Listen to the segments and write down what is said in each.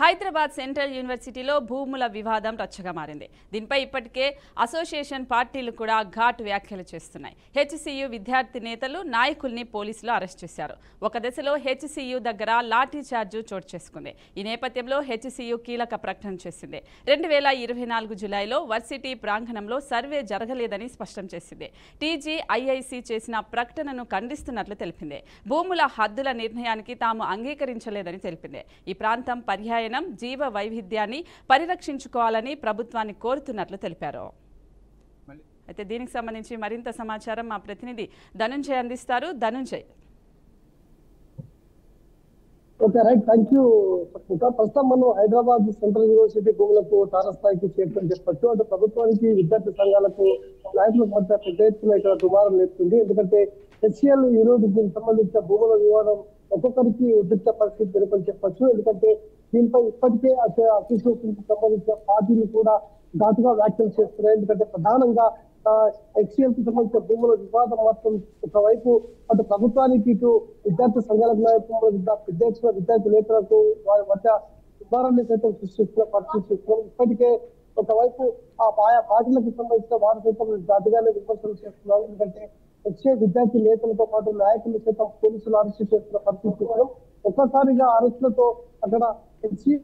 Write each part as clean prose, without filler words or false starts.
Hyderabad central యూనివర్సిటీలో భూముల వివాదం రచ్చగా మారింది. దీనిపై ఇప్పటికే అసోసియేషన్ పార్టీలు కూడా ఘాటు వ్యాఖ్యలు చేస్తున్నాయి. హెచ్సియు విద్యార్థి నేతలు నాయకుల్ని పోలీసులు అరెస్ట్ చేశారు. ఒక దశలో హెచ్సియు దగ్గర లాఠీ చార్జు చోటు చేసుకుంది. ఈ నేపథ్యంలో హెచ్సియు కీలక ప్రకటన చేసింది. 2024 జూలైలో వర్సిటీ ప్రాంగణంలో సర్వే జరగలేదని స్పష్టం చేసింది. టీజీఐఐసి చేసిన ప్రకటనను ఖండిస్తున్నట్లు తెలిపింది. భూముల హద్దుల నిర్ణయానికి తాము అంగీకరించలేదని తెలిపింది. ఈ ప్రాంతం పర్యాయ జీవ వైవిధ్యాన్ని పరిరక్షించుకోవాలని ప్రభుత్వాన్ని కోరుతున్నట్లు తెలిపారు. అయితే దీనికి సంబంధించి మరింత సమాచారం మా ప్రతినిధి ధనుంజయ్ అందిస్తారు. ధనుంజయ్. ప్రస్తుతం మనం హైదరాబాద్ సెంట్రల్ యూనివర్సిటీ భూములకు తారస్థాయికి చేరుకొని చెప్పొచ్చు. అంటే ప్రభుత్వానికి విద్యార్థి సంఘాలకు నాయకులకు మధ్య పెద్ద ఎత్తున ఇక్కడ దుమారం లేపుతుంది. ఎందుకంటే హెచ్సిఎల్ యూనివర్సిటీకి సంబంధించిన భూముల వివాదం ఒక్కొక్కరికి ఉద్రిక్త పరిస్థితి నెలకొని చెప్పొచ్చు. ఎందుకంటే దీనిపై ఇప్పటికే అసోసియేషన్ కి సంబంధించిన పార్టీలు కూడా ఘాటుగా వ్యాఖ్యలు చేస్తున్నాయి. ఎందుకంటే ప్రధానంగా హెచ్సిఎల్ కి సంబంధించిన భూముల వివాదం మాత్రం ఒకవైపు అటు ప్రభుత్వానికి ఇటు విద్యార్థి సంఘాల నాయకులు పెద్ద ఎత్తున విద్యార్థి నేతలకు వారి మధ్య దుమారాన్ని సైతం సృష్టిస్తున్న పరిస్థితి. ఇప్పటికే ఒకవైపు ఆయా పార్టీలకు సంబంధించిన వారు సైతం ఘాటుగానే విమర్శలు చేస్తున్నారు. ఎందుకంటే హెచ్సిఎల్ విద్యార్థి నేతలతో పాటు నాయకులు సైతం పోలీసులు అరెస్టు చేస్తున్న పరిస్థితి. ఒక్కసారిగా అరెస్టులతో అక్కడ హెచ్సి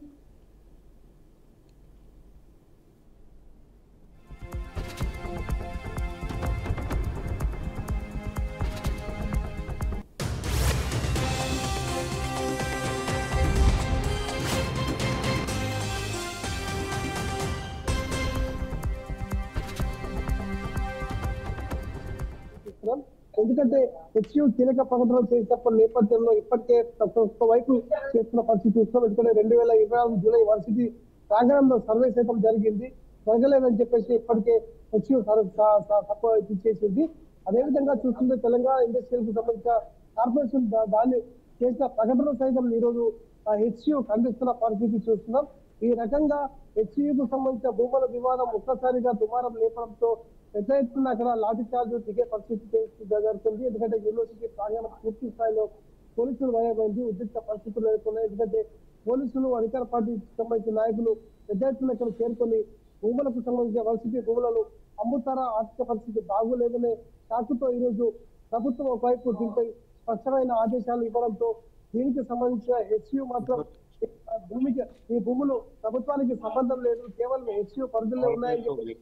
ఎందుకంటే హెచ్యు కీలక ప్రకటన చేసినప్పటి నేపథ్యంలో ఇప్పటికే వైపు చేస్తున్న పరిస్థితి చూస్తున్నాం. ఎందుకంటే 2024 జూలై వర్సిటీ ప్రాంగణంలో సర్వే సైతం జరిగింది, జరగలేదని చెప్పేసి ఇప్పటికే హెచ్యు తక్కువ ఇచ్చేసింది. అదేవిధంగా చూస్తుంటే తెలంగాణ ఇండస్ట్రియల్ కు సంబంధించిన కార్పొరేషన్ దాన్ని చేసిన ప్రకటన సైతం ఈ రోజు హెచ్యు ఖండిస్తున్న పరిస్థితి చూస్తున్నాం. ఈ రకంగా హెచ్యుకు సంబంధించిన భూముల వివాదం ఒక్కసారిగా దుమారం లేపడంతో పెద్ద ఎత్తున అక్కడ లాఠీ చార్జ్ దిగే పరిస్థితి జరుగుతుంది. ఎందుకంటే యూనివర్సిటీ ప్రాంగణం పూర్తి స్థాయిలో పోలీసులు భయమైంది, ఉద్రిక్త పరిస్థితులు ఎదుర్కొన్నాయి. ఎందుకంటే పోలీసులు అధికార పార్టీకి సంబంధించిన నాయకులు పెద్ద ఎత్తున ఇక్కడ చేరుకొని భూములకు సంబంధించిన వర్సిటీ భూములను అమ్ముతారా, ఆర్థిక పరిస్థితి బాగోలేదనే సాకుతో ఈరోజు ప్రభుత్వం ఒకవైపు దీనిపై స్పష్టమైన ఆదేశాలు ఇవ్వడంతో దీనికి సంబంధించిన హెచ్యు మాత్రం ఈ భూములు ప్రభుత్వానికి సంబంధం లేదు, కేవలం హెచ్యు పరిధిలో ఉన్నాయని చెప్పి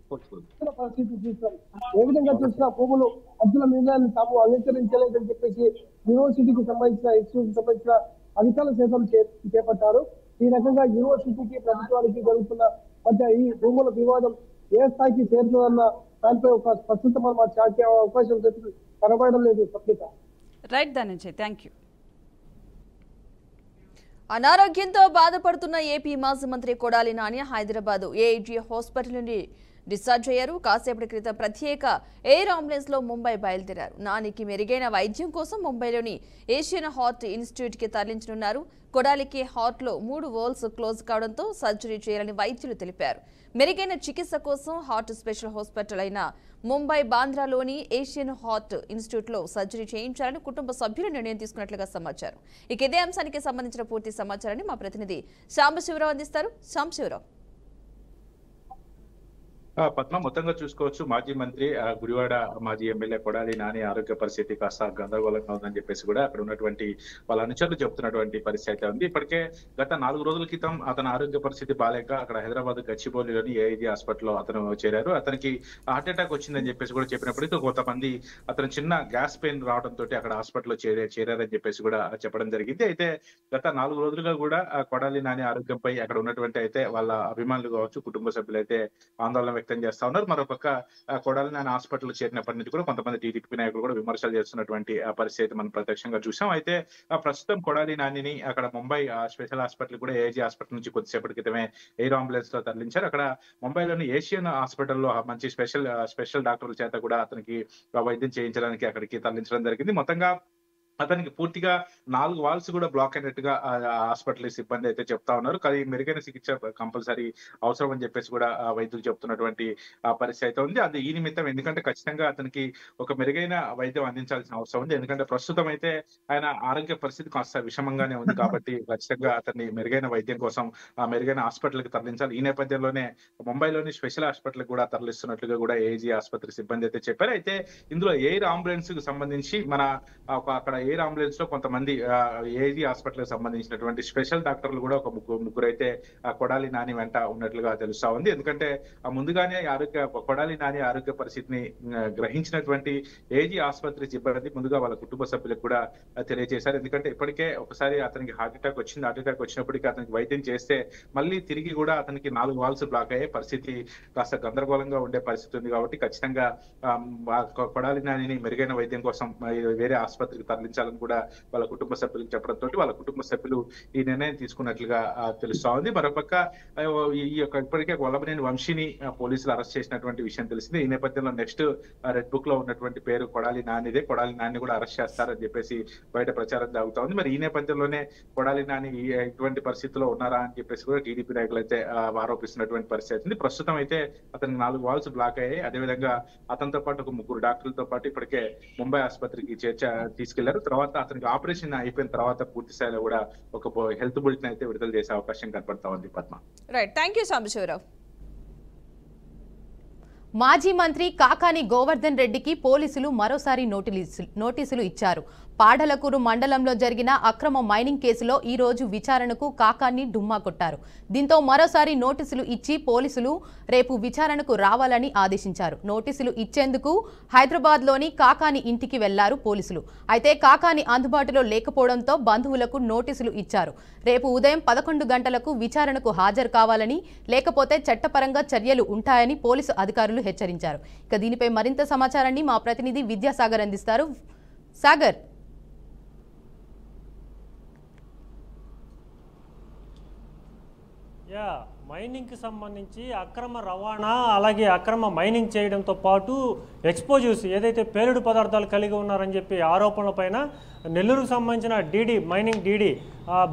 పరిస్థితి చూస్తాం. ఏ విధంగా చూసినా భూములు హద్దుల నిర్ణయాన్ని తాము అంగీకరించలేదని చెప్పేసి యూనివర్సిటీకి సంబంధించిన హెచ్యుకి సంబంధించిన అధికారులు సైతం చేపట్టారు. ఈ రకంగా యూనివర్సిటీకి ప్రభుత్వానికి జరుగుతున్న మధ్య ఈ భూముల వివాదం ఏ స్థాయికి చేరుతుందన్న దానిపై ఒక స్పష్టత మనం చాటే అవకాశం కనబడడం లేదు. సప్లిత. Right Dhananjay, thank you. అనారోగ్యంతో బాధపడుతున్న ఏపీ మాజీ మంత్రి కొడాలి నాని హైదరాబాద్ ఏఐజీ హాస్పిటల్ నుండి డిశ్చార్జ్ అయ్యారు. కాసేపటి క్రితం ప్రత్యేక ఎయిర్ అంబులెన్స్ లో ముంబై బయలుదేరారు. నానికి మెరుగైన వైద్యం కోసం ముంబైలోని ఏషియన్ హార్ట్ ఇన్స్టిట్యూట్ కి తరలించనున్నారు. కొడాలికి హార్ట్ లో 3 వాల్వ్స్ క్లోజ్ కావడంతో సర్జరీ చేయాలని వైద్యులు తెలిపారు. మెరుగైన చికిత్స కోసం హార్ట్ స్పెషల్ హాస్పిటల్ అయిన ముంబై బాంద్రాలోని ఏషియన్ హార్ట్ ఇన్స్టిట్యూట్ లో సర్జరీ చేయించాలని కుటుంబ సభ్యులు నిర్ణయం తీసుకున్నట్లుగా సమాచారం. ఇక ఇదే అంశానికి సంబంధించిన పూర్తి సమాచారాన్ని మా ప్రతినిధి సాంబశివరావు అందిస్తారు. సాంబశివరావు. పద్మ, మొత్తంగా చూసుకోవచ్చు మాజీ మంత్రి గుడివాడ మాజీ ఎమ్మెల్యే కొడాలి నాని ఆరోగ్య పరిస్థితి కాస్త గందరగోళంగా ఉందని చెప్పేసి కూడా అక్కడ ఉన్నటువంటి వాళ్ళ అనుచరులు చెబుతున్నటువంటి పరిస్థితి అయితే ఉంది. ఇప్పటికే గత 4 రోజుల క్రితం అతని ఆరోగ్య పరిస్థితి బాలేక అక్కడ హైదరాబాద్ గచ్చిబౌలిలోని ఏఐజీ హాస్పిటల్లో అతను చేరారు. అతనికి హార్ట్ అటాక్ వచ్చిందని చెప్పేసి కూడా చెప్పినప్పటికీ కొంతమంది అతను చిన్న గ్యాస్ పెయిన్ రావడంతో అక్కడ హాస్పిటల్లో చేరారని చెప్పేసి కూడా చెప్పడం జరిగింది. అయితే గత 4 రోజులుగా కూడా కొడాలి నాని ఆరోగ్యంపై అక్కడ ఉన్నటువంటి అయితే వాళ్ళ అభిమానులు కావచ్చు, కుటుంబ సభ్యులు అయితే ఆందోళన వ్యక్తం చేస్తా ఉన్నారు. మరోపక్క కొడాలి నాని హాస్పిటల్ చేరినప్పటి నుంచి కూడా కొంతమంది టీడీపీ నాయకులు కూడా విమర్శలు చేస్తున్నటువంటి పరిస్థితి మనం ప్రత్యక్షంగా చూసాం. అయితే ప్రస్తుతం కొడాలి నానిని అక్కడ ముంబై స్పెషల్ హాస్పిటల్ కూడా ఏజీ హాస్పిటల్ నుంచి కొద్దిసేపటి క్రితమే ఎయిర్ అంబులెన్స్ లో తరలించారు. అక్కడ ముంబైలోని ఏషియన్ హాస్పిటల్లో మంచి స్పెషల్ డాక్టర్ల చేత కూడా అతనికి వైద్యం చేయించడానికి అక్కడికి తరలించడం జరిగింది. మొత్తంగా అతనికి పూర్తిగా 4 వాల్స్ కూడా బ్లాక్ అయినట్టుగా హాస్పిటల్ సిబ్బంది అయితే చెప్తా ఉన్నారు. కానీ మెరుగైన చికిత్స కంపల్సరీ అవసరం అని చెప్పేసి కూడా వైద్యులు చెప్తున్నటువంటి పరిస్థితి అయితే ఉంది. అది ఈ నిమిత్తం ఎందుకంటే ఖచ్చితంగా అతనికి ఒక మెరుగైన వైద్యం అందించాల్సిన అవసరం ఉంది. ఎందుకంటే ప్రస్తుతం అయితే ఆయన ఆరోగ్య పరిస్థితి కాస్త విషమంగానే ఉంది కాబట్టి ఖచ్చితంగా అతన్ని మెరుగైన వైద్యం కోసం మెరుగైన హాస్పిటల్కి తరలించాలి. ఈ నేపథ్యంలోనే ముంబైలోని స్పెషల్ హాస్పిటల్ కూడా తరలిస్తున్నట్లుగా కూడా ఏజీ ఆసుపత్రి సిబ్బంది అయితే చెప్పారు. అయితే ఇందులో ఎయిర్ అంబులెన్స్ కు సంబంధించి మన అక్కడ ఎయిర్ అంబులెన్స్ లో కొంతమంది ఏజీ హాస్పిటల్ కి సంబంధించినటువంటి స్పెషల్ డాక్టర్లు కూడా ఒక ముగ్గురు అయితే కొడాలి నాని వెంట ఉన్నట్లుగా తెలుస్తా ఉంది. ఎందుకంటే ముందుగానే కొడాలి నాని ఆరోగ్య పరిస్థితిని గ్రహించినటువంటి ఏజీ ఆసుపత్రి సిబ్బంది ముందుగా వాళ్ళ కుటుంబ సభ్యులకు కూడా తెలియజేశారు. ఎందుకంటే ఇప్పటికే ఒకసారి అతనికి హార్ట్ అటాక్ వచ్చింది. హార్ట్ అటాక్ వచ్చినప్పటికీ అతనికి వైద్యం చేస్తే మళ్ళీ తిరిగి కూడా అతనికి 4 వాల్స్ బ్లాక్ అయ్యే పరిస్థితి కాస్త గందరగోళంగా ఉండే పరిస్థితి ఉంది కాబట్టి ఖచ్చితంగా కొడాలి నానిని మెరుగైన వైద్యం కోసం వేరే ఆసుపత్రికి తరలించాలని కూడా వాళ్ళ కుటుంబ సభ్యులకు చెప్పడంతో వాళ్ళ కుటుంబ సభ్యులు ఈ నిర్ణయం తీసుకున్నట్లుగా తెలుస్తా ఉంది. మరోపక్క ఈ యొక్క ఇప్పటికే వల్లభనేని వంశీని పోలీసులు అరెస్ట్ చేసినటువంటి విషయం తెలిసింది. ఈ నేపథ్యంలో నెక్స్ట్ రెడ్ బుక్ లో ఉన్నటువంటి పేరు కొడాలి నానిదే. కొడాలి నాని కూడా అరెస్ట్ చేస్తారని చెప్పేసి బయట ప్రచారం జరుగుతా ఉంది. మరి ఈ నేపథ్యంలోనే కొడాలి నాని ఇటువంటి పరిస్థితిలో ఉన్నారా అని చెప్పేసి కూడా టీడీపీ నాయకులు అయితే ఆరోపిస్తున్నటువంటి పరిస్థితి ఉంది. ప్రస్తుతం అయితే అతనికి 4 వాల్స్ బ్లాక్ అయ్యాయి. అదేవిధంగా అతనితో పాటు ఒక 3 డాక్టర్లతో పాటు ఇప్పటికే ముంబై ఆసుపత్రికి తీసుకెళ్లారు. తర్వాత అతనికి ఆపరేషన్ అయిపోయిన తర్వాత పూర్తి స్థాయిలో కూడా ఒక హెల్త్ బులెటిన్ అయితే విడుదల చేసే అవకాశం కనపడతా ఉంది. Padma. Right, thank you Sambasivarao. మాజీ మంత్రి కాకాని గోవర్ధన్ రెడ్డికి పోలీసులు మరోసారి నోటీసులు ఇచ్చారు. పాడలకూరు మండలంలో జరిగిన అక్రమ మైనింగ్ కేసులో ఈ రోజు విచారణకు కాకాని డుమ్మా కొట్టారు. దీంతో మరోసారి నోటీసులు ఇచ్చి పోలీసులు రేపు విచారణకు రావాలని ఆదేశించారు. నోటీసులు ఇచ్చేందుకు హైదరాబాద్లోని కాకాని ఇంటికి వెళ్లారు పోలీసులు. అయితే కాకాని అందుబాటులో లేకపోవడంతో బంధువులకు నోటీసులు ఇచ్చారు. రేపు ఉదయం 11 గంటలకు విచారణకు హాజరు కావాలని, లేకపోతే చట్టపరంగా చర్యలు ఉంటాయని పోలీసు అధికారులు హెచ్చరించారు. ఇక దీనిపై మరింత సమాచారాన్ని మా ప్రతినిధి విద్యాసాగర్ అందిస్తారు. సాగర్, మైనింగ్కి సంబంధించి అక్రమ రవాణా అలాగే అక్రమ మైనింగ్ చేయడంతో పాటు ఎక్స్పోజివ్స్ ఏదైతే పేలుడు పదార్థాలు కలిగి ఉన్నారని చెప్పి ఆరోపణల పైన నెల్లూరుకు సంబంధించిన డీడీ మైనింగ్ డీడీ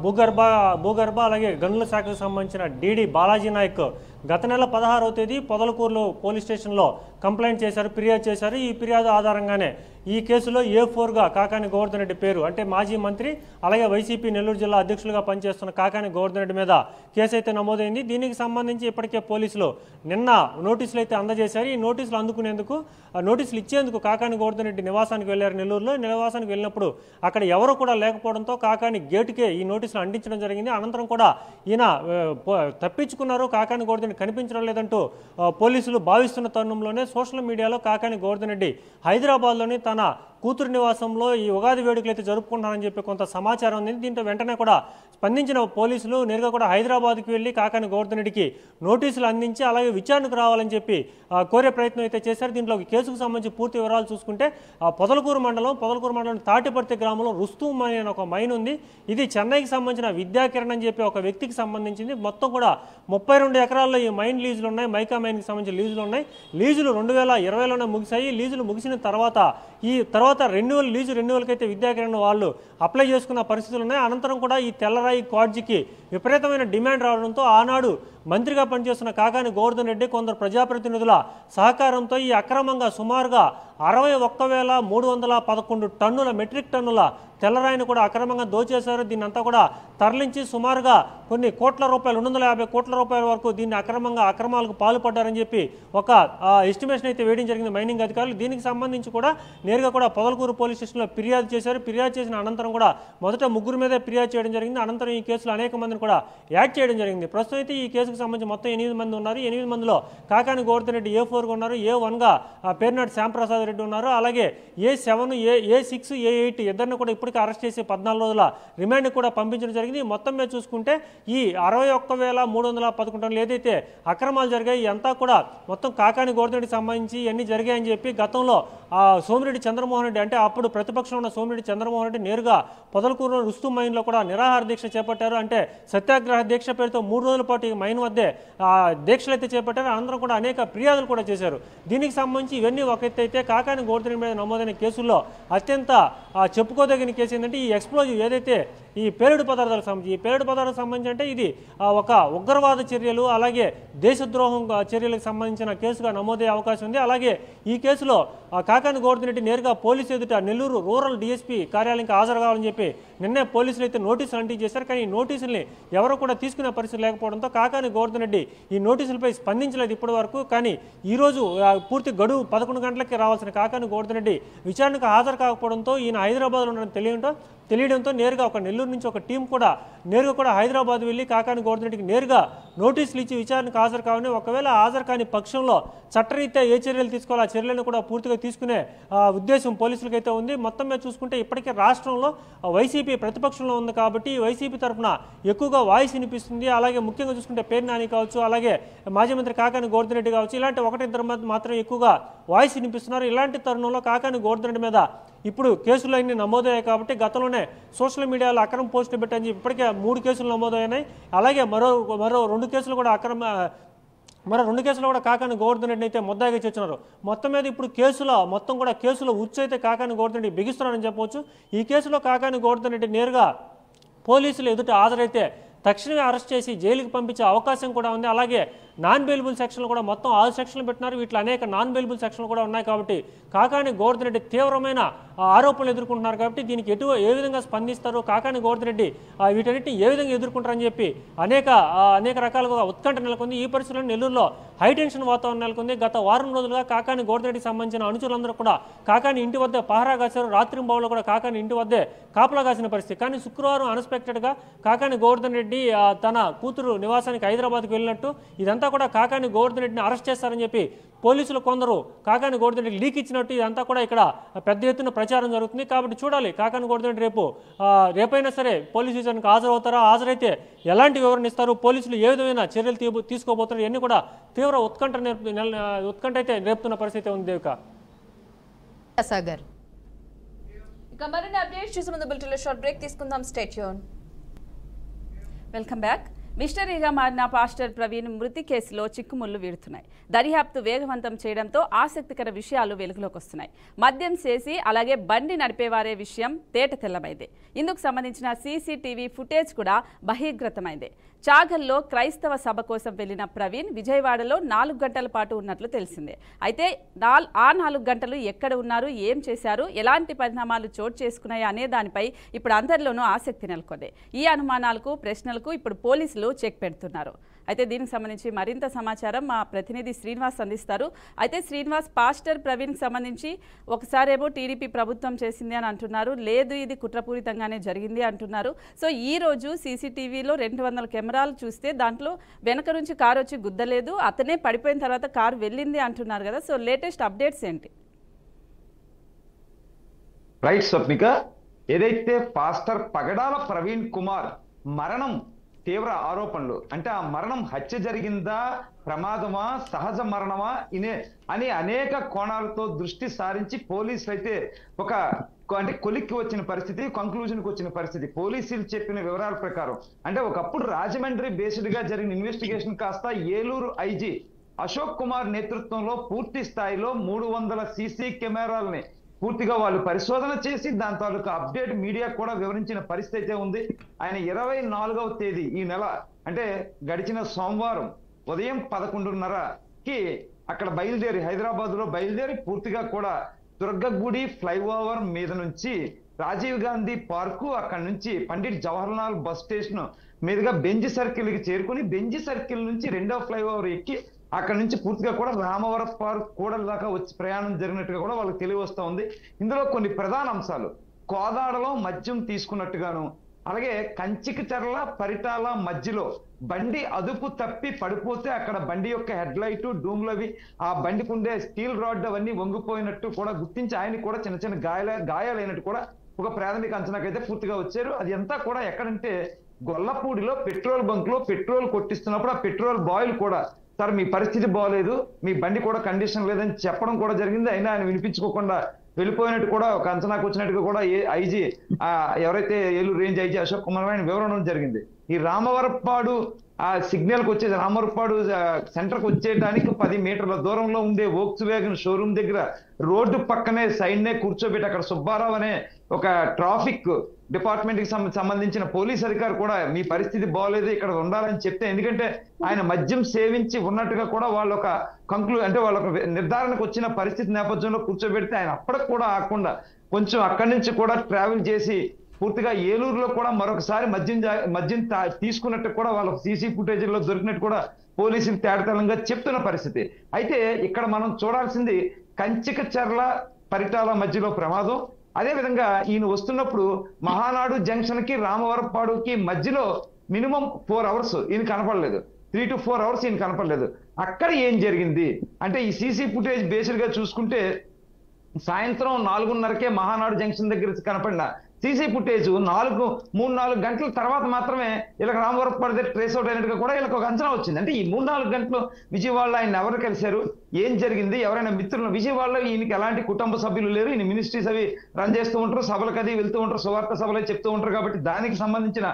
భూగర్భ అలాగే గనుల శాఖకు సంబంధించిన డీడీ బాలాజీ నాయక్ గత నెల 16వ తేదీ పొదలకూరులో పోలీస్ స్టేషన్లో కంప్లైంట్ చేశారు, ఫిర్యాదు చేశారు. ఈ ఫిర్యాదు ఆధారంగానే ఈ కేసులో A4గా కాకాని గోవర్ధన్ రెడ్డి పేరు, అంటే మాజీ మంత్రి అలాగే వైసీపీ నెల్లూరు జిల్లా అధ్యక్షులుగా పనిచేస్తున్న కాకాని గోవర్ధన్ రెడ్డి మీద కేసు అయితే నమోదైంది. దీనికి సంబంధించి ఇప్పటికే పోలీసులు నిన్న నోటీసులు అయితే అందజేశారు. ఈ నోటీసులు అందుకునేందుకు నోటీసులు ఇచ్చేందుకు కాకాని గోవర్ధన్ రెడ్డి నివాసానికి వెళ్లారు. నెల్లూరులో నివాసానికి వెళ్ళినప్పుడు అక్కడ ఎవరు కూడా లేకపోవడంతో కాకాని గేటుకే ఈ నోటీసులు అందించడం జరిగింది. అనంతరం కూడా ఈయన తప్పించుకున్నారు, కాకాని గోవర్ధన్ రెడ్డి కనిపించడం లేదంటూ పోలీసులు భావిస్తున్న తరుణంలోనే సోషల్ మీడియాలో కాకాని గోవర్ధన్ రెడ్డి హైదరాబాద్లోని తన కూతురు నివాసంలో ఈ ఉగాది వేడుకలు అయితే జరుపుకుంటున్నారని చెప్పి కొంత సమాచారం ఉంది. దీంతో వెంటనే కూడా స్పందించిన పోలీసులు నేరుగా కూడా హైదరాబాద్కి వెళ్ళి కాకాని గోవర్ధన్ రెడ్డికి నోటీసులు అందించి అలాగే విచారణకు రావాలని చెప్పి కోరే ప్రయత్నం అయితే చేశారు. దీంట్లో కేసుకు సంబంధించి పూర్తి వివరాలు చూసుకుంటే పొదలకూరు మండలం తాటిపర్తి గ్రామంలో రుస్తూమ్ అనే ఒక మైన్ ఉంది. ఇది చెన్నైకి సంబంధించిన విద్యాకిరణ్ అని చెప్పి ఒక వ్యక్తికి సంబంధించింది. మొత్తం కూడా 32 ఎకరాల్లో ఈ మైన్ లీజులు ఉన్నాయి, మైకా మైన్కి సంబంధించిన లీజులు ఉన్నాయి. లీజులు 2020లోనే ముగిశాయి. లీజులు ముగిసిన తర్వాత లీజు రెన్యువల్కి అయితే విద్యాకిరణ్ వాళ్ళు అప్లై చేసుకున్న పరిస్థితులు ఉన్నాయి. అనంతరం కూడా ఈ తెల్లరాయి క్వాడ్జీకి విపరీతమైన డిమాండ్ రావడంతో ఆనాడు మంత్రిగా పనిచేస్తున్న కాకాని గోవర్ధన్ రెడ్డి కొందరు ప్రజాప్రతినిధుల సహకారంతో ఈ అక్రమంగా సుమారుగా 61,311 టన్నుల మెట్రిక్ టన్నుల తెల్లరాయిని కూడా అక్రమంగా దోచేశారు. దీన్నంతా కూడా తరలించి సుమారుగా కొన్ని కోట్ల రూపాయలు 250 కోట్ల రూపాయల వరకు దీన్ని అక్రమాలకు పాల్పడ్డారని చెప్పి ఒక ఎస్టిమేషన్ అయితే వేయడం జరిగింది మైనింగ్ అధికారులు. దీనికి సంబంధించి కూడా నేరుగా కూడా పొదలకూరు పోలీస్ స్టేషన్లో ఫిర్యాదు చేశారు. ఫిర్యాదు చేసిన అనంతరం కూడా మొదట 3 మీదే ఫిర్యాదు చేయడం జరిగింది. అనంతరం ఈ కేసులో అనేక మందిని కూడా యాడ్ చేయడం జరిగింది. ప్రస్తుతం అయితే ఈ కేసుకు సంబంధించి మొత్తం 8 మంది ఉన్నారు. 8 మందిలో కాకాని గోవర్ధన్ రెడ్డి A4గా ఉన్నారు, A1గా పేర్నాటి శ్యాంప్రసాద్ రెడ్డి ఉన్నారు, అలాగే A7 A6 A8 ఇద్దరిని కూడా ఇప్పటికీ అరెస్ట్ చేసి 14 రోజుల రిమాండ్ కూడా పంపించడం జరిగింది. మొత్తం మీద చూసుకుంటే ఈ 61,311 టన్నులు ఏదైతే అక్రమాలు జరిగాయి అంతా కూడా మొత్తం కాకాని గోవర్ధన్ రెడ్డికి సంబంధించి ఇవన్నీ జరిగాయని చెప్పి గతంలో సోమిరెడ్డి చంద్రమోహన్ రెడ్డి, అంటే అప్పుడు ప్రతిపక్షంలో ఉన్న సోమిరెడ్డి చంద్రమోహన్ రెడ్డి నేరుగా పొదలకూరు రుస్తూమ్ మైన్లో కూడా నిరాహార దీక్ష చేపట్టారు. అంటే సత్యాగ్రహ దీక్ష పేరుతో 3 రోజుల పాటు మైన్ వద్దే దీక్షలు అయితే చేపట్టారు. అందరూ కూడా అనేక ఫిర్యాదులు కూడా చేశారు. దీనికి సంబంధించి ఇవన్నీ ఒక ఎత్తు అయితే కాకాని గోవర్ధన్ రెడ్డి మీద నమోదైన కేసుల్లో అత్యంత చెప్పుకోదగిన కేసు ఏంటంటే ఈ ఎక్స్ప్లోజివ్ ఏదైతే ఈ పేలుడు పదార్థాలకు సంబంధించి అంటే ఇది ఒక ఉగ్రవాద చర్యలు అలాగే దేశద్రోహం చర్యలకు సంబంధించిన కేసుగా నమోదయ్యే అవకాశం ఉంది. అలాగే ఈ కేసులో కాకాని గోవర్ధన్ రెడ్డి నేరుగా పోలీసు ఎదుట నెల్లూరు రూరల్ డిఎస్పీ కార్యాలయానికి హాజరు కావాలని చెప్పి నిన్నే పోలీసులు అయితే నోటీసులు అంటింగ్ చేశారు. కానీ ఈ నోటీసుల్ని ఎవరు కూడా తీసుకునే పరిస్థితి లేకపోవడంతో కాకాని గోవర్ధన్ రెడ్డి ఈ నోటీసులపై స్పందించలేదు ఇప్పటి వరకు. కానీ ఈరోజు పూర్తి గడువు 11 గంటలకి రావాల్సిన కాకాని గోవర్ధన్ రెడ్డి విచారణకు హాజరు కాకపోవడంతో ఈయన హైదరాబాద్లో ఉండడం తెలియడంతో నేరుగా ఒక నెల్లూరు నుంచి ఒక టీం కూడా నేరుగా కూడా హైదరాబాద్ వెళ్ళి కాకాని గోవర్ధన్ రెడ్డికి నేరుగా నోటీసులు ఇచ్చి విచారణకు హాజరు కావని, ఒకవేళ హాజరు కాని పక్షంలో చట్టరీత్యా ఏ చర్యలు తీసుకోవాలో ఆ చర్యలను కూడా పూర్తిగా తీసుకునే ఉద్దేశం పోలీసులకైతే ఉంది. మొత్తం మీద చూసుకుంటే ఇప్పటికే రాష్ట్రంలో వైసీపీ ప్రతిపక్షంలో ఉంది కాబట్టి వైసీపీ తరఫున ఎక్కువగా వాయిస్ వినిపిస్తుంది. అలాగే ముఖ్యంగా చూసుకుంటే పేర్ని నాని కావచ్చు, అలాగే మాజీ మంత్రి కాకాని గోవర్ధన్ రెడ్డి కావచ్చు, ఇలాంటి ఒకటిద్దరు మాత్రం ఎక్కువగా వాయిస్ వినిపిస్తున్నారు. ఇలాంటి తరుణంలో కాకాని గోవర్ధన్ రెడ్డి మీద ఇప్పుడు కేసులు అన్ని నమోదయ్యాయి కాబట్టి గతంలోనే సోషల్ మీడియాలో అక్రమ పోస్టులు పెట్టని ఇప్పటికే 3 కేసులు నమోదయ్యాయి. అలాగే మరో 2 కేసులు కూడా మరో 2 కేసులు కూడా కాకాని గోవర్ధన్ రెడ్డిని అయితే ముద్దాయిగా చేస్తున్నారు. మొత్తం మీద ఇప్పుడు కేసులో ఉచ్చు అయితే కాకాని గోవర్ధన్ రెడ్డి బిగిస్తున్నారని చెప్పవచ్చు. ఈ కేసులో కాకాని గోవర్ధన్ రెడ్డి నేరుగా పోలీసులు ఎదుట హాజరైతే తక్షణమే అరెస్ట్ చేసి జైలుకి పంపించే అవకాశం కూడా ఉంది. అలాగే నాన్ బెయిలబుల్ సెక్షన్లు కూడా మొత్తం 6 సెక్షన్లు పెట్టినారు. వీటిలో అనేక నాన్ బెయిలబుల్ సెక్షన్లు కూడా ఉన్నాయి కాబట్టి కాకాని గోవర్ధన్ రెడ్డి తీవ్రమైన ఆరోపణలు ఎదుర్కొంటున్నారు. కాబట్టి దీనికి ఏ విధంగా స్పందిస్తారు, కాకాని గోవర్ధన్ రెడ్డి వీటన్నిటిని ఏ విధంగా ఎదుర్కొంటారని చెప్పి అనేక రకాలుగా ఉత్కంఠ నెలకొంది. ఈ పరిస్థితుల్లో నెల్లూరులో హైటెన్షన్ వాతావరణం నెలకొంది. గత వారం రోజులుగా కాకాని గోవర్ధన్ రెడ్డికి సంబంధించిన అనుచరులందరూ కూడా కాకాని ఇంటి వద్ద పహరా కాశారు. రాత్రింబావులో కూడా కాకాని ఇంటి వద్దే కాపలా కాసిన పరిస్థితి. కానీ శుక్రవారం అన్ఎక్స్పెక్టెడ్గా కాకాని గోవర్ధన్ రెడ్డి తన కూతురు నివాసానికి హైదరాబాద్కి వెళ్ళినట్టు, ఇదంతా కూడా కాకాని గోవర్ధన్ రెడ్డిని అరెస్ట్ చేస్తారని చెప్పి పోలీసులు కొందరు కాకాని గోవర్ధన్ రెడ్డి లీక్ ఇచ్చినట్టు ఇదంతా కూడా ఇక్కడ పెద్ద ఎత్తున ప్రచారం జరుగుతుంది. కాబట్టి చూడాలి కాకాని గోవర్ధన్ రెడ్డి రేపైనా సరే పోలీసు విచారణకు హాజరవుతారా, హాజరైతే ఎలాంటి వివరణ ఇస్తారు, పోలీసులు ఏ విధమైన చర్యలు తీసుకోబోతారు, ఇవన్నీ కూడా తీవ్ర ఉత్కంఠ అయితే రేపుతున్న పరిస్థితి ఉంది. దేవిక సాగర్ ఇక మరిన్ని అప్డేట్స్ చూసే ముందు బులెటిన్లో షార్ట్ బ్రేక్ తీసుకుందాం. Stay tune. Welcome back. మిస్టరీగా మారిన పాస్టర్ ప్రవీణ్ మృతి కేసులో చిక్కుముళ్లు వీడుతున్నాయి. దర్యాప్తు వేగవంతం చేయడంతో ఆసక్తికర విషయాలు వెలుగులోకి వస్తున్నాయి. మద్యం చేసి అలాగే బండి నడిపేవారే విషయం తేట తెల్లమైంది. ఇందుకు సంబంధించిన సీసీటీవీ ఫుటేజ్ కూడా బహిర్గతమైంది. చాగల్లో క్రైస్తవ సభ కోసం వెళ్లిన ప్రవీణ్ విజయవాడలో 4 గంటల పాటు ఉన్నట్లు తెలిసిందే. అయితే ఆ 4 గంటలు ఎక్కడ ఉన్నారు, ఏం చేశారు, ఎలాంటి పరిణామాలు చోటు చేసుకున్నాయి అనే దానిపై ఇప్పుడు అందరిలోనూ ఆసక్తి నెలకొంది. ఈ అనుమానాలకు ప్రశ్నలకు ఇప్పుడు పోలీసులు చెక్ పెడుతున్నారు. అయితే దీనికి సంబంధించి మరింత సమాచారం మా ప్రతినిధి శ్రీనివాస్ అందిస్తారు. అయితే శ్రీనివాస్, పాస్టర్ ప్రవీణ్కి సంబంధించి ఒకసారేమో టీడీపీ ప్రభుత్వం చేసింది అని అంటున్నారు, లేదు ఇది కుట్రపూరితంగానే జరిగింది అంటున్నారు. సో ఈ రోజు సీసీటీవీలో 200 కెమెరాలు చూస్తే దాంట్లో వెనక నుంచి కారు వచ్చి గుద్దలేదు, అతనే పడిపోయిన తర్వాత కారు వెళ్ళింది అంటున్నారు కదా. సో లేటెస్ట్ అప్డేట్స్ ఏంటి? రైట్ స్వప్నిక, ఏదైతే పాస్టర్ పగడాల ప్రవీణ్ కుమార్ మరణం తీవ్ర ఆరోపణలు, అంటే ఆ మరణం హత్య జరిగిందా, ప్రమాదమా, సహజ మరణమా అని అనేక కోణాలతో దృష్టి సారించి పోలీసులు అయితే అంటే కొలిక్కి వచ్చిన పరిస్థితి, కంక్లూజన్కి వచ్చిన పరిస్థితి. పోలీసులు చెప్పిన వివరాల ప్రకారం అంటే ఒకప్పుడు రాజమండ్రి బేస్డ్ గా జరిగిన ఇన్వెస్టిగేషన్ కాస్త ఏలూరు ఐజీ అశోక్ కుమార్ నేతృత్వంలో పూర్తి స్థాయిలో 300 సీసీ కెమెరాలని పూర్తిగా వాళ్ళు పరిశోధన చేసి దాని తాలూకు అప్డేట్ మీడియా కూడా వివరించిన పరిస్థితి అయితే ఉంది. ఆయన 24వ తేదీ ఈ నెల అంటే గడిచిన సోమవారం ఉదయం 11:30కి అక్కడ బయలుదేరి హైదరాబాద్ లో బయలుదేరి పూర్తిగా కూడా దుర్గగుడి ఫ్లైఓవర్ మీద నుంచి రాజీవ్ గాంధీ పార్కు, అక్కడ నుంచి పండిట్ జవహర్లాల్ బస్ స్టేషన్ మీదుగా బెంజ్ సర్కిల్ కి చేరుకుని బెంజ్ సర్కిల్ నుంచి 2వ ఫ్లైఓవర్ ఎక్కి అక్కడ నుంచి పూర్తిగా కూడా రామవరం పార్క్ కూడల దాకా వచ్చి ప్రయాణం జరిగినట్టుగా కూడా వాళ్ళకి తెలియవస్తూ ఉంది. ఇందులో కొన్ని ప్రధాన అంశాలు, కోదాడలో మద్యం తీసుకున్నట్టుగాను, అలాగే కంచికచర్ల పరిటాల మధ్యలో బండి అదుపు తప్పి పడిపోతే అక్కడ బండి యొక్క హెడ్ లైట్ డూమ్లవి ఆ బండికి ఉండే స్టీల్ రాడ్ అవన్నీ వంగిపోయినట్టు కూడా గుర్తించి ఆయన కూడా చిన్న చిన్న గాయాలైనట్టు కూడా ఒక ప్రాథమిక అంచనాకైతే పూర్తిగా వచ్చారు. అది అంతా కూడా ఎక్కడంటే గొల్లపూడిలో పెట్రోల్ బంక్ లో పెట్రోల్ కొట్టిస్తున్నప్పుడు ఆ పెట్రోల్ బాయిల్ కూడా, సార్ మీ పరిస్థితి బాగోలేదు, మీ బండి కూడా కండిషన్ లేదని చెప్పడం కూడా జరిగింది. అయినా ఆయన వినిపించుకోకుండా వెళ్ళిపోయినట్టు కూడా ఒక అంచనాకు వచ్చినట్టుగా కూడా ఐజీ ఎవరైతే ఏలూరు రేంజ్ ఐజీ అశోక్ కుమార్ ఆయన వివరణ జరిగింది. ఈ రామవరపాడు ఆ సిగ్నల్కి వచ్చేసి రామవరపాడు సెంటర్కి వచ్చేయడానికి 10 మీటర్ల దూరంలో ఉండే వోక్స్ వ్యాగన్ షోరూమ్ దగ్గర రోడ్డు పక్కనే సైడ్నే కూర్చోబెట్టి అక్కడ సుబ్బారావు అనే ఒక ట్రాఫిక్ డిపార్ట్మెంట్ కి సంబంధించిన పోలీస్ అధికారి కూడా మీ పరిస్థితి బాగోలేదు ఇక్కడ ఉండాలని చెప్తే, ఎందుకంటే ఆయన మద్యం సేవించి ఉన్నట్టుగా కూడా వాళ్ళు ఒక అంటే వాళ్ళ నిర్ధారణకు వచ్చిన పరిస్థితి నేపథ్యంలో కూర్చోబెడితే ఆయన అప్పటికి కూడా ఆకుండా కొంచెం అక్కడి నుంచి కూడా ట్రావెల్ చేసి పూర్తిగా ఏలూరులో కూడా మరొకసారి మద్యం తీసుకున్నట్టు కూడా వాళ్ళ సీసీ ఫుటేజీలో దొరికినట్టు కూడా పోలీసులు తేటతెల్లంగా చెప్తున్న పరిస్థితి. అయితే ఇక్కడ మనం చూడాల్సింది కంచికచర్ల పరిటాల మధ్యలో ప్రమాదం. అదేవిధంగా ఈయన వస్తున్నప్పుడు మహానాడు జంక్షన్ కి రామవరపాడుకి మధ్యలో మినిమం 4 అవర్స్ ఈయన కనపడలేదు, 3 to 4 అవర్స్ ఈయన కనపడలేదు. అక్కడ ఏం జరిగింది అంటే ఈ సీసీ ఫుటేజ్ బేస్డ్ గా చూసుకుంటే సాయంత్రం 4:30కే మహానాడు జంక్షన్ దగ్గర కనపడిన సీసీ ఫుటేజ్ 3-4 గంటల తర్వాత మాత్రమే ఇలా రామవరపాడు దగ్గర ట్రేస్ అవుట్ అయినట్టుగా కూడా వీళ్ళకి ఒక అంచనా వచ్చింది. అంటే ఈ 3-4 గంటలు విజయవాడలో ఆయన ఎవరు కలిశారు, ఏం జరిగింది, ఎవరైనా మిత్రులు, విజయవాడలో ఈయనకి ఎలాంటి కుటుంబ సభ్యులు లేరు, ఈయన మినిస్ట్రీస్ అవి రన్ చేస్తూ ఉంటారు, సభలకు అది వెళ్తూ ఉంటారు, సువార్త సభలు చెప్తూ ఉంటారు. కాబట్టి దానికి సంబంధించిన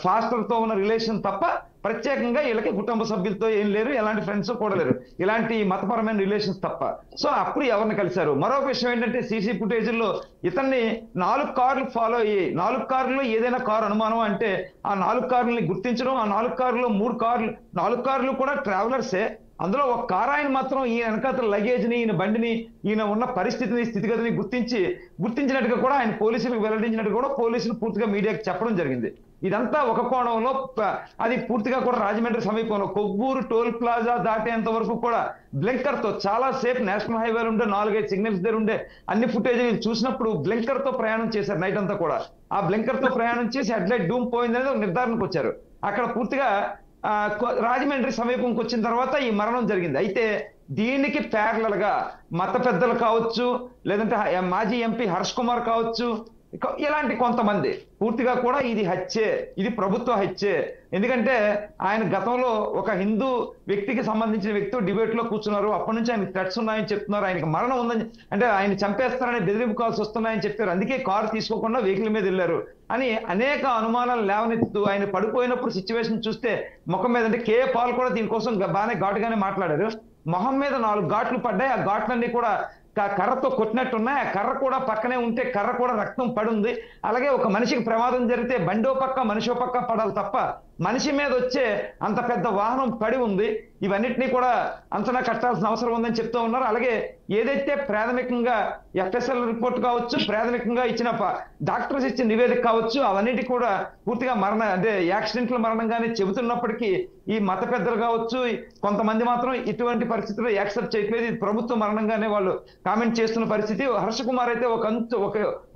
ఫాస్టర్ తో ఉన్న రిలేషన్ తప్ప ప్రత్యేకంగా వీళ్ళకి కుటుంబ సభ్యులతో ఏం లేరు, ఎలాంటి ఫ్రెండ్స్ కూడా లేరు, ఇలాంటి మతపరమైన రిలేషన్స్ తప్ప. సో అప్పుడు ఎవరిని కలిశారు. మరొక విషయం ఏంటంటే సీసీ ఫుటేజ్లో ఇతన్ని 4 కార్లు ఫాలో అయ్యి 4 కార్లలో ఏదైనా కారు అనుమానం అంటే ఆ 4 కార్లని గుర్తించడం, ఆ 4 కార్లలో 4 కార్లు కూడా ట్రావెలర్సే. అందులో ఒక కారు ఆయన మాత్రం ఈయన వెనకాతల లగేజ్ ని, ఈయన బండిని, ఈయన ఉన్న పరిస్థితిని, స్థితిగతిని గుర్తించినట్టుగా కూడా ఆయన పోలీసులకు వెల్లడించినట్టు కూడా పోలీసులు పూర్తిగా మీడియాకి చెప్పడం జరిగింది. ఇదంతా ఒక కోణంలో అది పూర్తిగా కూడా రాజమండ్రి సమీపంలో కొవ్వూరు టోల్ ప్లాజా దాటేంత వరకు కూడా బ్లింకర్ తో చాలా సేపు నేషనల్ హైవేలు ఉండే 4-5 సిగ్నల్స్ దగ్గర ఉండే అన్ని ఫుటేజ్ చూసినప్పుడు బ్లింకర్ తో ప్రయాణం చేశారు నైట్ అంతా కూడా. ఆ బ్లింకర్ తో ప్రయాణం చేసి హెడ్లైట్ డూమ్ పోయిందనేది ఒక నిర్ధారణకు వచ్చారు. అక్కడ పూర్తిగా రాజమండ్రి సమీపంకి వచ్చిన తర్వాత ఈ మరణం జరిగింది. అయితే దీనికి ప్యారలల్ గా మత పెద్దలు కావచ్చు, లేదంటే మాజీ ఎంపీ హర్ష్ కుమార్ కావచ్చు, ఇలాంటి కొంతమంది పూర్తిగా కూడా ఇది హత్యే, ఇది ప్రభుత్వ హత్యే. ఎందుకంటే ఆయన గతంలో ఒక హిందూ వ్యక్తికి సంబంధించిన వ్యక్తి డిబేట్ లో కూర్చున్నారు, అప్పటి నుంచి ఆయన థ్రెట్స్ ఉన్నాయని చెప్తున్నారు, ఆయనకి మరణం ఉందని అంటే ఆయన చంపేస్తారని బెదిరింపు కాల్స్ వస్తున్నాయని చెప్పారు, అందుకే కారు తీసుకోకుండా వెహికల్ మీద వెళ్ళారు అని అనేక అనుమానాలు లేవనెత్తుతూ ఆయన పడిపోయినప్పుడు సిచ్యువేషన్ చూస్తే ముఖం మీద అంటే కేఏ పాల్ కూడా దీనికోసం బాగానే ఘాటుగానే మాట్లాడారు. మొహం మీద 4 ఘాట్లు పడ్డాయి, ఆ ఘాట్లన్నీ కూడా కర్రతో కొట్టినట్టున్నాయి, ఆ కర్ర కూడా పక్కనే ఉంటే కర్ర కూడా రక్తం పడుంది. అలాగే ఒక మనిషికి ప్రమాదం జరిగితే బండో పక్క మనిషో పక్క పడాలి తప్ప మనిషి మీద వచ్చే అంత పెద్ద వాహనం పడి ఉంది. ఇవన్నిటినీ కూడా అంచనా కట్టాల్సిన అవసరం ఉందని చెప్తూ ఉన్నారు. అలాగే ఏదైతే ప్రాథమికంగా ఎఫ్ఎస్ఎల్ రిపోర్ట్ కావచ్చు, ప్రాథమికంగా ఇచ్చిన డాక్టర్స్ ఇచ్చిన నివేదిక కావచ్చు, అవన్నిటి కూడా పూర్తిగా అంటే యాక్సిడెంట్ల మరణంగానే చెబుతున్నప్పటికీ ఈ మత పెద్దలు కావచ్చు కొంతమంది మాత్రం ఇటువంటి పరిస్థితుల్లో యాక్సెప్ట్ చేయట్లేదు, ఇది ప్రభుత్వ మరణంగానే వాళ్ళు కామెంట్ చేస్తున్న పరిస్థితి. హర్ష కుమార్ అయితే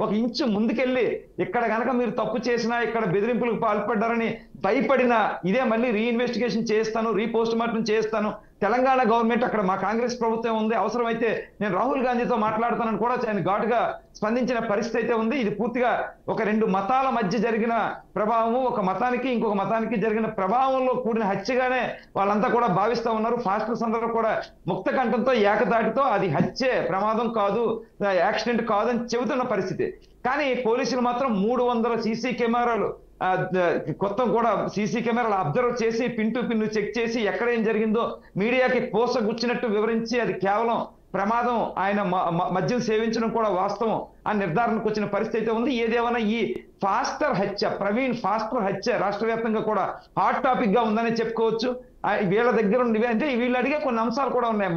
ఒక ఇంచు ముందుకెళ్ళి ఇక్కడ కనుక మీరు తప్పు చేసినా, ఇక్కడ బెదిరింపులకు పాల్పడ్డారని భయపడిన ఇదే మళ్ళీ రీఇన్వెస్టిగేషన్ చేస్తాను, రీపోస్ట్ మార్టం చేస్తాను, తెలంగాణ గవర్నమెంట్ అక్కడ మా కాంగ్రెస్ ప్రభుత్వం ఉంది, అవసరమైతే నేను రాహుల్ గాంధీతో మాట్లాడతానని కూడా ఆయన ఘాటుగా స్పందించిన పరిస్థితి అయితే ఉంది. ఇది పూర్తిగా ఒక 2 మతాల మధ్య జరిగిన ప్రభావము, ఒక మతానికి ఇంకొక మతానికి జరిగిన ప్రభావంలో కూడిన హత్యగానే వాళ్ళంతా కూడా భావిస్తూ ఉన్నారు. ఫాస్టర్స్ అందరూ కూడా ముక్త కంఠంతో ఏకతాటితో అది హత్యే, ప్రమాదం కాదు, యాక్సిడెంట్ కాదని చెబుతున్న పరిస్థితి. కానీ పోలీసులు మాత్రం 300 సీసీ కెమెరాలు కొత్త కూడా సీసీ కెమెరాలు అబ్జర్వ్ చేసి పిన్ టు పిన్ చెక్ చేసి ఎక్కడ ఏం జరిగిందో మీడియాకి పోసగుచ్చినట్టు వివరించి అది కేవలం ప్రమాదం, ఆయన మద్యం సేవించడం కూడా వాస్తవం అని నిర్ధారణకు వచ్చిన పరిస్థితి అయితే ఉంది. ఏదేమైనా ఈ ఫాస్టర్ హత్య, ప్రవీణ్ ఫాస్టర్ హత్య రాష్ట్ర వ్యాప్తంగా కూడా హాట్ టాపిక్ గా ఉందని చెప్పుకోవచ్చు. వీళ్ళ దగ్గర ఉండి అంటే వీళ్ళు అడిగే కొన్ని అంశాలు కూడా ఉన్నాయి.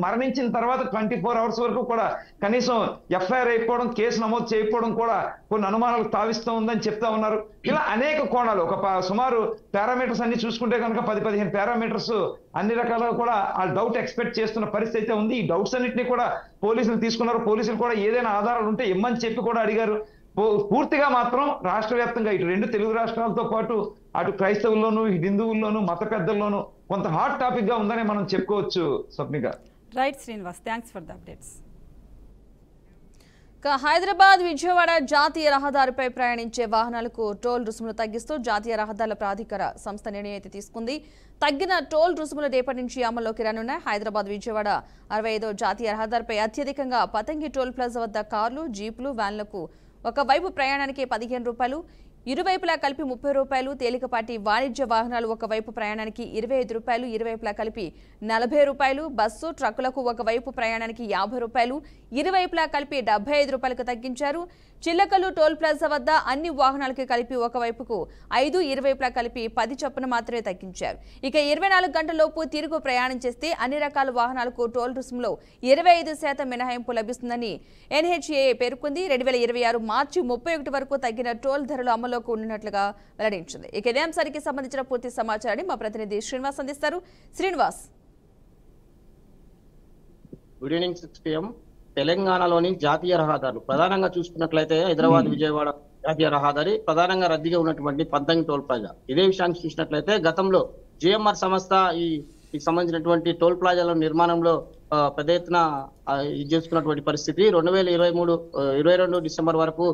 మరణించిన తర్వాత 24 అవర్స్ వరకు కూడా కనీసం ఎఫ్ఐఆర్ అయిపోవడం, కేసు నమోదు చేయకపోవడం కూడా కొన్ని అనుమానాలకు తావిస్తూ ఉందని చెప్తా ఉన్నారు. ఇలా అనేక కోణాలు సుమారు పారామీటర్స్ అన్ని చూసుకుంటే కనుక 10-15 పారామీటర్స్ అన్ని రకాలుగా కూడా ఆ డౌట్ ఎక్స్పెక్ట్ చేస్తున్న పరిస్థితి అయితే ఉంది. ఈ డౌట్స్ అన్నింటినీ కూడా పోలీసులు తీసుకున్నారు. పోలీసులు కూడా ఏదైనా ఆధారాలు ఉంటే ఇమ్మని చెప్పి కూడా అడిగారు. పూర్తిగా మాత్రం రాష్ట్ర వ్యాప్తంగా ఇటు 2 తెలుగు రాష్ట్రాలతో పాటు అటు క్రైస్తవుల్లోనూ హిందువుల్లోనూ మత పెద్దల్లోనూ కొంత హాట్ టాపిక్ గా ఉందని మనం చెప్పుకోవచ్చు. Swapnika. Right Srinivas, thanks for the updates. Hyderabad Vijayawada జాతీయ రహదారిపై ప్రయాణించే వాహనాలకు టోల్ రుసుములు తగ్గిస్తూ జాతీయ రహదారుల ప్రాధికార సంస్థ నిర్ణయం అయితే తీసుకుంది. తగ్గిన టోల్ రుసుములు రేపటి నుంచి అమల్లోకి రానున్నాయి. హైదరాబాద్ విజయవాడ 65వ జాతీయ రహదారిపై అత్యధికంగా పతంగి టోల్ ప్లాజా వద్ద కార్లు, జీపులు, వ్యాన్లకు ఒకవైపు ప్రయాణానికి 15 రూపాయలు, ఇరువైపులా కలిపి 30 రూపాయలు, తేలికపాటి వాణిజ్య వాహనాలు ఒకవైపు ప్రయాణానికి 25 రూపాయలు, ఇరువైపులా కలిపి 40 రూపాయలు, బస్సు ట్రక్కులకు ఒకవైపు ప్రయాణానికి 50 రూపాయలు, ఇరువైపులా కలిపి 75 రూపాయలకు తగ్గించారు. చిల్లకలు టోల్ ప్లాజా వద్ద అన్ని వాహనాలకి కలిపి ఒకవైపుకు 5, ఇరువైపులా కలిపి 10 చొప్పున మాత్రమే తగ్గించారు. ఇక 24 గంటలలోపు తిరుగు ప్రయాణం చేస్తే అన్ని రకాల వాహనాలకు టోల్ రుసుములో 25% మినహాయింపు లభిస్తుందని NHAA పేర్కొంది. 2026 మార్చి 31 వరకు తగ్గిన టోల్ ధరలు అమల్లోకి ఉన్నట్లుగా వెల్లడించింది. ఇక ఇదే అంశానికి సంబంధించిన పూర్తి సమాచారాన్ని మా ప్రతినిధి శ్రీనివాస్ అందిస్తారు. శ్రీనివాస్. Good evening. 6 PM. తెలంగాణలోని జాతీయ రహదారులు ప్రధానంగా చూసుకున్నట్లయితే హైదరాబాద్ విజయవాడ జాతీయ రహదారి ప్రధానంగా రద్దీగా ఉన్నటువంటి పద్దంగి టోల్ ప్లాజా. ఇదే విషయాన్ని చూసినట్లయితే గతంలో GMR సంస్థ ఈ సంబంధించినటువంటి టోల్ ప్లాజాల నిర్మాణంలో పెద్ద ఎత్తున ఇది చేసుకున్నటువంటి పరిస్థితి. 2022 డిసెంబర్ వరకు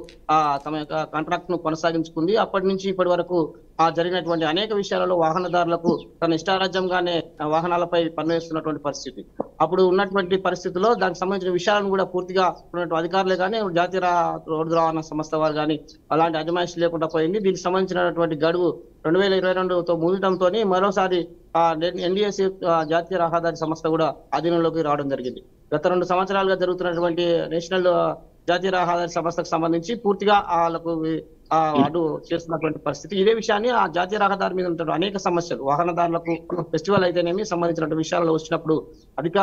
తమ యొక్క కాంట్రాక్ట్ ను కొనసాగించుకుంది. అప్పటి నుంచి ఇప్పటి వరకు జరిగినటువంటి అనేక విషయాలలో వాహనదారులకు తన ఇష్టారాజ్యంగానే వాహనాలపై పన్ను వేస్తున్నటువంటి పరిస్థితి. అప్పుడు ఉన్నటువంటి పరిస్థితుల్లో దానికి సంబంధించిన విషయాలను కూడా పూర్తిగా ఉన్నటువంటి అధికారులే కానీ జాతీయ రోడ్డు రవాణా సంస్థ వారు కానీ అలాంటి అజమాయిషి లేకుండా పోయింది. దీనికి సంబంధించినటువంటి గడువు 2022తో ముగియడంతో మరోసారి NDSC జాతీయ రహదారి సంస్థ కూడా అధీనంలోకి రావడం జరిగింది. గత 2 సంవత్సరాలుగా జరుగుతున్నటువంటి నేషనల్ జాతీయ రహదారి సంస్థకు సంబంధించి పూర్తిగా వాళ్ళకు అడ్డు చేస్తున్నటువంటి పరిస్థితి. ఇదే విషయాన్ని ఆ జాతీయ రహదారి మీద ఉన్న అనేక సమస్యలు వాహనదారులకు ఫెస్టివల్ అయితేనేమి సంబంధించిన విషయాల్లో వచ్చినప్పుడు అధిక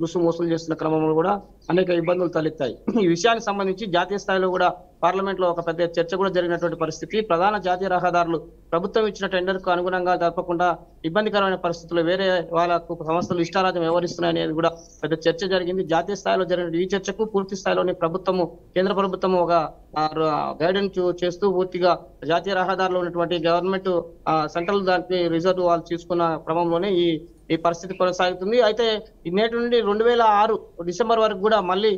రుసుము వసూలు చేస్తున్న క్రమంలో కూడా అనేక ఇబ్బందులు తలెత్తాయి. ఈ విషయానికి సంబంధించి జాతీయ స్థాయిలో కూడా పార్లమెంట్ లో ఒక పెద్ద చర్చ కూడా జరిగినటువంటి పరిస్థితి. ప్రధాన జాతీయ రహదారులు ప్రభుత్వం ఇచ్చిన టెండర్ కు అనుగుణంగా జరపకుండా ఇబ్బందికరమైన పరిస్థితులు వేరే వాళ్ళకు సంస్థలు ఇష్టారాజ్యం వ్యవహరిస్తున్నాయనేది కూడా పెద్ద చర్చ జరిగింది. జాతీయ స్థాయిలో జరిగిన ఈ చర్చకు పూర్తి స్థాయిలోని ప్రభుత్వము కేంద్ర ప్రభుత్వము ఒక గైడెన్స్ చేస్తూ పూర్తిగా జాతీయ రహదారిలో ఉన్నటువంటి గవర్నమెంట్ సెంట్రల్ దానికి రిజర్వ్ వాళ్ళు తీసుకున్న క్రమంలోనే ఈ పరిస్థితి కొనసాగుతుంది. అయితే నేటి నుండి 2006 డిసెంబర్ వరకు కూడా మళ్ళీ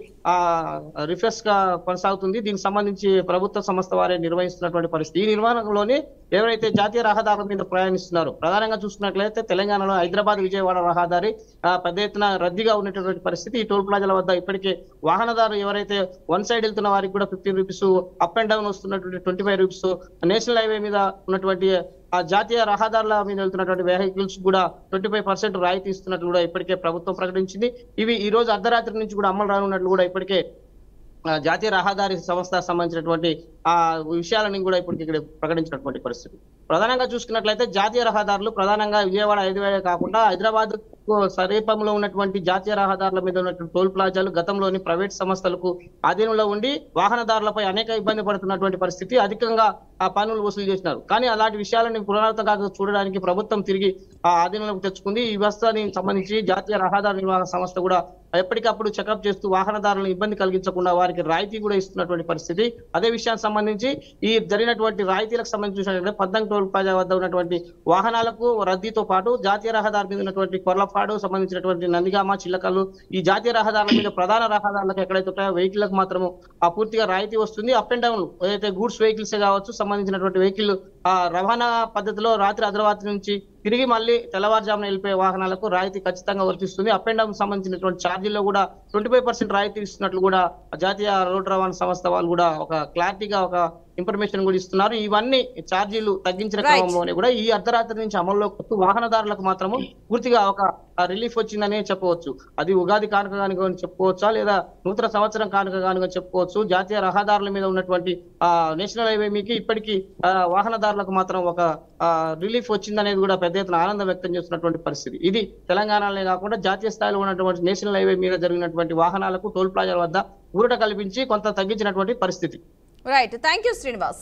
రిఫ్రెష్ గా కొనసాగుతుంది. దీనికి సంబంధించి ప్రభుత్వ సంస్థ వారే నిర్వహిస్తున్నటువంటి పరిస్థితి. ఈ నిర్వహణలోనే ఎవరైతే జాతీయ రహదారుల మీద ప్రయాణిస్తున్నారో ప్రధానంగా చూసుకున్నట్లయితే తెలంగాణలో హైదరాబాద్ విజయవాడ రహదారి పెద్ద ఎత్తున రద్దీగా ఉన్నటువంటి పరిస్థితి. ఈ టోల్ ప్లాజాల వద్ద ఇప్పటికే వాహనదారులు ఎవరైతే వన్ సైడ్ వెళ్తున్న వారికి కూడా 15 రూపీస్, అప్ అండ్ డౌన్ వస్తున్నటువంటి 25 రూపీస్, నేషనల్ హైవే మీద ఉన్నటువంటి జాతీయ రహదారుల మీద వెళ్తున్నటువంటి వెహికల్స్ కూడా 25% రాయితీ ఇస్తున్నట్లు కూడా ఇప్పటికే ప్రభుత్వం ప్రకటించింది. ఇవి ఈ రోజు అర్ధరాత్రి నుంచి కూడా అమలు రానున్నట్లు కూడా ఇప్పటికే జాతీయ రహదారి సంస్థ సంబంధించినటువంటి విషయాలని కూడా ఇప్పటికి ఇక్కడ ప్రకటించినటువంటి పరిస్థితి. ప్రధానంగా చూసుకున్నట్లయితే జాతీయ రహదారులు ప్రధానంగా విజయవాడ హైదరాబాద్ కాకుండా హైదరాబాద్ సమీపంలో ఉన్నటువంటి జాతీయ రహదారుల మీద ఉన్నటువంటి టోల్ ప్లాజాలు గతంలోని ప్రైవేట్ సంస్థలకు ఆధీనంలో ఉండి వాహనదారులపై అనేక ఇబ్బంది పడుతున్నటువంటి పరిస్థితి. అధికంగా పన్నులు వసూలు చేసినారు. కానీ అలాంటి విషయాలను పునరావృతంగా చూడడానికి ప్రభుత్వం తిరిగి ఆధీనంలోకి తెచ్చుకుంది. ఈ వ్యవస్థకి సంబంధించి జాతీయ రహదారి నిర్వహణ సంస్థ కూడా ఎప్పటికప్పుడు చెకప్ చేస్తూ వాహనదారులను ఇబ్బంది కలిగించకుండా వారికి రాయితీ కూడా ఇస్తున్నటువంటి పరిస్థితి. అదే విషయానికి సంబంధించి ఈ జరిగినటువంటి రాయితీలకు సంబంధించి పద్దంగి టోల్ ప్లాజా వద్ద ఉన్నటువంటి వాహనాలకు రద్దీతో పాటు జాతీయ రహదారి మీద ఉన్నటువంటి కొర్లపాడు సంబంధించినటువంటి నందిగామ, చిల్లకల్లు ఈ జాతీయ రహదారుల మీద ప్రధాన రహదారులకు ఎక్కడైతే ఉంటాయో వెహికల్లకు మాత్రము పూర్తిగా రాయితీ వస్తుంది. అప్ అండ్ డౌన్ ఏదైతే గూడ్స్ వెహికల్స్ కావచ్చు సంబంధించినటువంటి వెహికల్ రవాణా పద్ధతిలో రాత్రి అర్ధరాత్రి నుంచి తిరిగి మళ్ళీ తెల్లవారుజామున వెళ్ళిపోయే వాహనాలకు రాయితీ ఖచ్చితంగా వర్తిస్తుంది. అప్ అండ్ డౌన్ సంబంధించినటువంటి ఛార్జీల్లో కూడా 25% రాయితీ ఇస్తున్నట్లు కూడా జాతీయ రోడ్డు రవాణా సంస్థ వాళ్ళు కూడా ఒక క్లారిటీగా ఒక ఇన్ఫర్మేషన్ కూడా ఇస్తున్నారు. ఇవన్నీ ఛార్జీలు తగ్గించిన క్రమంలోనే కూడా ఈ అర్ధరాత్రి నుంచి అమల్లోకి వాహనదారులకు మాత్రము పూర్తిగా ఒక రిలీఫ్ వచ్చిందనే చెప్పవచ్చు. అది ఉగాది కానుక కానుక చెప్పుకోవచ్చా లేదా నూతన సంవత్సరం కానుక కానుక చెప్పుకోవచ్చు. జాతీయ రహదారుల మీద ఉన్నటువంటి నేషనల్ హైవే మీకు ఇప్పటికీ వాహనదారులకు మాత్రం ఒక రిలీఫ్ వచ్చిందనేది కూడా పెద్ద ఎత్తున ఆనందం వ్యక్తం చేస్తున్నటువంటి పరిస్థితి. ఇది తెలంగాణలోనే కాకుండా జాతీయ స్థాయిలో ఉన్నటువంటి నేషనల్ హైవే మీద జరిగినటువంటి వాహనాలకు టోల్ ప్లాజాల వద్ద ఊరట కల్పించి కొంత తగ్గించినటువంటి పరిస్థితి. Right, thank you Srinivas.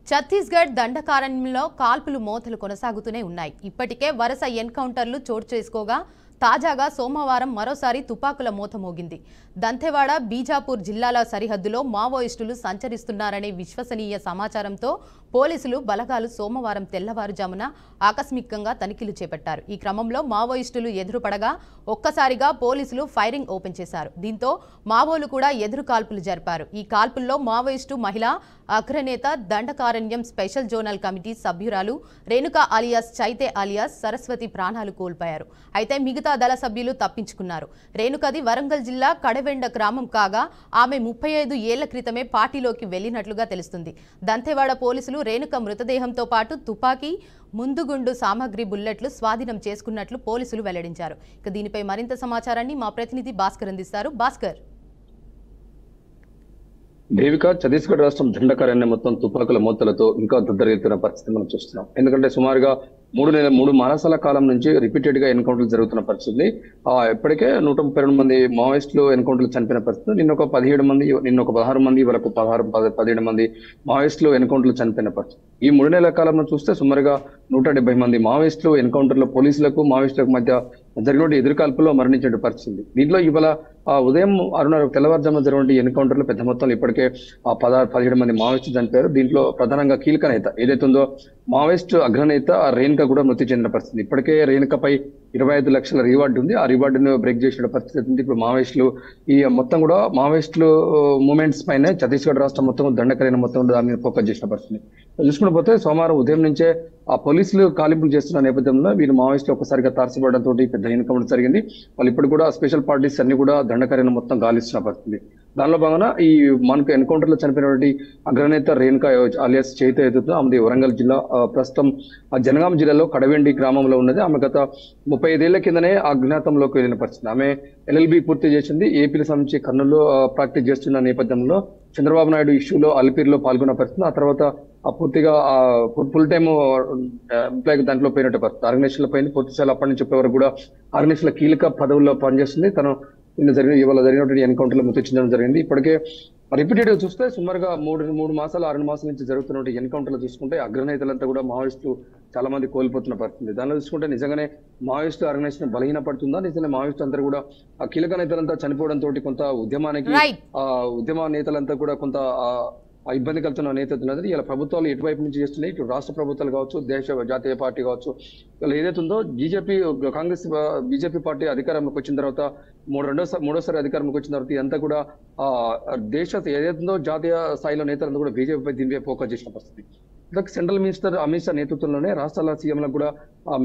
Chhattisgarh దండకారణ్యంలో కాల్పులు మోతలు కొనసాగుతూనే ఉన్నాయి. ఇప్పటికే వరుస ఎన్కౌంటర్లు చోటు చేసుకోగా తాజాగా సోమవారం మరోసారి తుపాకుల మోత మోగింది. దంతెవాడ, బీజాపూర్ జిల్లాల సరిహద్దులో మావోయిస్టులు సంచరిస్తున్నారనే విశ్వసనీయ సమాచారంతో పోలీసులు బలగాలు సోమవారం తెల్లవారుజామున ఆకస్మికంగా తనిఖీలు చేపట్టారు. ఈ క్రమంలో మావోయిస్టులు ఎదురుపడగా ఒక్కసారిగా పోలీసులు ఫైరింగ్ ఓపెన్ చేశారు. దీంతో మావోలు కూడా ఎదురు కాల్పులు జరిపారు. ఈ కాల్పుల్లో మావోయిస్టు మహిళా అగ్రనేత దండకారణ్యం స్పెషల్ జోనల్ కమిటీ సభ్యురాలు రేణుక అలియాస్ చైతే అలియాస్ సరస్వతి ప్రాణాలు కోల్పోయారు. అయితే మిగతా దళ సభ్యులు తప్పించుకున్నారు. రేణుకది వరంగల్ జిల్లా కడవెండ గ్రామం కాగా ఆమె 35 ఏళ్ల క్రితమే పార్టీలోకి వెళ్లినట్లుగా తెలుస్తుంది. దంతెవాడ పోలీసులు రేణుక మృతదేహంతో పాటు తుపాకీ, ముందుగుండు సామాగ్రి బుల్లెట్లు స్వాధీనం చేసుకున్నట్లు పోలీసులు వెల్లడించారు. ఇక దీనిపై మరింత సమాచారాన్ని మా ప్రతినిధి భాస్కర్ అందిస్తారు. భాస్కర్. దేవిక, ఛత్తీస్గఢ్ రాష్ట్రం దండకారణ్యం మొత్తం తుపాకుల మూతలతో ఇంకా దుద్దరెత్తున్న పరిస్థితి మనం చూస్తున్నాం. ఎందుకంటే సుమారుగా 3 మాసాల కాలం నుంచి రిపీటెడ్ గా ఎన్కౌంటర్లు జరుగుతున్న పరిస్థితి. ఇప్పటికే 132 మంది మావోయిస్టులు ఎన్కౌంటర్లు చనిపోయిన పరిస్థితి. నిన్న ఒక 17 మంది, నిన్న ఒక 16 మంది, వరకు 17 మంది మావోయిస్టులు ఎన్కౌంటర్లు చనిపోయిన పరిస్థితి. ఈ 3 నెలల కాలంలో చూస్తే సుమారుగా 170 మంది మావోయిస్టులు ఎన్కౌంటర్లో పోలీసులకు మావోయిస్టులకు మధ్య జరిగిన ఎదురుకాల్పులో మరణించిన పరిస్థితి. దీంట్లో ఇవాళ ఉదయం 6:30 తెల్లవారుజామున జరిగిన ఎన్కౌంటర్లో పెద్ద మొత్తంలో ఇప్పటికే 17 మంది మావోయిస్టులు చనిపోయారు. దీంట్లో ప్రధానంగా కీలక నేత ఏదైతుందో మావోయిస్టు అగ్రనేత రేణుక కూడా మృతి చెందిన పరిస్థితి. ఇప్పటికే రేణుకపై 25 లక్షల రివార్డు ఉంది. ఆ రివార్డును బ్రేక్ చేసిన పరిస్థితి ఉంది. ఇప్పుడు మావోయిస్టులు ఈ మొత్తం కూడా మావోయిస్టులు మూవ్మెంట్స్ పైన ఛత్తీస్గఢ్ రాష్ట్రం మొత్తం దండకరైన మొత్తం దాని మీద ఫోకస్ చేసిన పరిస్థితి. చూసుకుని పోతే సోమవారం ఉదయం నుంచే ఆ పోలీసులు కాలింపులు చేస్తున్న నేపథ్యంలో వీరు మావోయిస్టులు ఒక్కసారిగా తారసపడడంతో పెద్ద ఎన్కౌంటర్ జరిగింది. వాళ్ళు ఇప్పుడు కూడా స్పెషల్ పార్టీస్ అన్ని కూడా దండకరైన మొత్తం గాలిస్తున్న పరిస్థితి. దానిలో భాగంగా ఈ మనకు ఎన్కౌంటర్ లో చనిపోయినటువంటి అగ్రనేత రేణుక అలియాస్ చైతే ఏదైతుందో ఆమెది వరంగల్ జిల్లా, ప్రస్తుతం జనగాం జిల్లాలో కడవెండి గ్రామంలో ఉన్నది. ఆమె గత 35 ఏళ్ల కిందనే అజ్ఞాతంలోకి వెళ్ళిన పరిస్థితి. ఆమె LLB పూర్తి చేసింది. ఏపీకి సంబంధించి కర్నూలులో ప్రాక్టీస్ చేస్తున్న నేపథ్యంలో చంద్రబాబు నాయుడు ఇష్యూలో అల్పీర్లో పాల్గొన్న పరిస్థితి. ఆ తర్వాత పూర్తిగా ఫుల్ టైమ్ ఎంప్లాయ్ దాంట్లో పోయినట్టు పరిస్థితి. ఆర్గనైజేషన్ల పైన పూర్తిస్థాయి అప్పటి నుంచి చెప్పే వరకు కూడా ఆర్గనైజేషన్ల కీలక పదవుల్లో పనిచేస్తుంది. తను ఇవాళ జరిగినటువంటి ఎన్కౌంటర్ లో మృతి చెందడం జరిగింది. ఇప్పటికే రిపీటెడ్ గా చూస్తే సుమారుగా 3 మాసాలు 6 మాసాల నుంచి జరుగుతున్న ఎన్కౌంటర్లు చూసుకుంటే అగ్రనేతలంతా కూడా మావోయిస్టులు చాలా మంది కోల్పోతున్న పరిస్థితి. దానిలో చూసుకుంటే నిజంగానే మావోయిస్టు ఆర్గనైజేషన్ బలహీనపడుతుందా, నిజంగా మావోయిస్టు అందరూ కూడా ఆ కీలక నేతలంతా చనిపోవడంతో కొంత ఉద్యమానికి ఉద్యమ నేతలంతా కూడా కొంత ఇబ్బంది కలుగుతున్న నేతృత్వం ఇలా ప్రభుత్వాలు ఎటువైపు నుంచి చేస్తున్నాయి, ఇటు రాష్ట్ర ప్రభుత్వాలు కావచ్చు, జాతీయ పార్టీ కావచ్చు, ఇలా ఏదైతుందో బీజేపీ పార్టీ అధికారంలోకి వచ్చిన తర్వాత మూడోసారి అధికారంలోకి వచ్చిన తర్వాత ఇదంతా కూడా దేశ ఏదైతుందో జాతీయ స్థాయిలో నేతలంతా కూడా బీజేపీపై దీనిపై ఫోకస్ చేసిన పరిస్థితి. సెంట్రల్ మినిస్టర్ అమిత్ షా నేతృత్వంలోనే రాష్ట్రాల సీఎంలకు కూడా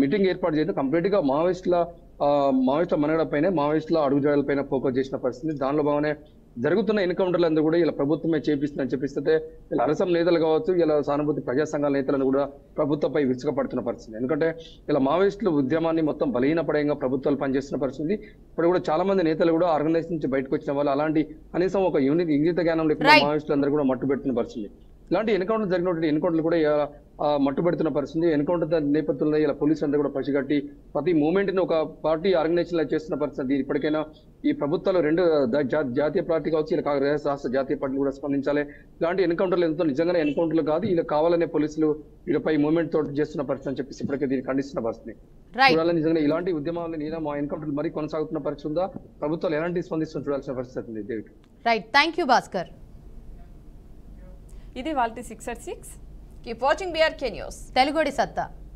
మీటింగ్ ఏర్పాటు చేయడం కంప్లీట్ గా మావోయిస్టుల మనగడ పైన, మావోయిస్టుల అడుగుజాడలపైన ఫోకస్ చేసిన పరిస్థితి. దానిలో భాగంగానే జరుగుతున్న ఎన్కౌంటర్లు అందరూ కూడా ఇలా ప్రభుత్వమే చేపిస్తుందని చెప్పిస్తే ఇలా అరసం నేతలు కావచ్చు, ఇలా సానుభూతి ప్రజా సంఘాల నేతలను కూడా ప్రభుత్వంపై విరుచుకపడుతున్న పరిస్థితి. ఎందుకంటే ఇలా మావోయిస్టుల ఉద్యమాన్ని మొత్తం బలహీనపడంగా ప్రభుత్వాలు పనిచేస్తున్న పరిస్థితి. ఇప్పుడు కూడా చాలా మంది నేతలు కూడా ఆర్గనైజేషన్ నుంచి బయటకు వచ్చిన వాళ్ళు అలాంటి కనీసం ఒక ఇంగిత జ్ఞానం లేకుండా మావోయిస్టులు అందరూ కూడా మట్టుబెట్టిన పరిస్థితి. ఇలాంటి ఎన్కౌంటర్ జరిగినటువంటి ఎన్కౌంటర్లు కూడా మట్టుబెడుతున్న పరిస్థితి. ఎన్కౌంటర్ నేపథ్యంలో ఇలా పోలీసులు అందరూ కూడా పసిగట్టి ప్రతి మూమెంట్ ని ఒక పార్టీ ఆర్గనైజేషన్ చేస్తున్న పరిస్థితి. ఇప్పటికైనా ఈ ప్రభుత్వాలు రెండు జాతీయ పార్టీ కావచ్చు, ఇలా రాష్ట్ర జాతీయ పార్టీలు కూడా స్పందించాలి. ఇలాంటి ఎన్కౌంటర్లు ఎంతో నిజంగానే ఎన్కౌంటర్లు కాదు, ఇలా కావాలనే పోలీసులు వీళ్ళపై మూమెంట్ తోటి చేస్తున్న పరిస్థితి అని చెప్పేసి ఇప్పటికే దీన్ని ఖండిస్తున్న పరిస్థితి. చూడాలి నిజంగా ఇలాంటి ఉద్యమాలను మా ఎన్కౌంటర్లు మరీ కొనసాగుతున్న పరిస్థితి ఉందా, ప్రభుత్వాలు ఎలాంటి స్పందిస్తున్న చూడాల్సిన పరిస్థితి ఉంది. Devika. Right, thank you Bhaskar. ఇది వాళ్ళ 6 at 6. Keep watching BRK news. తెలుగుడి సత్తా.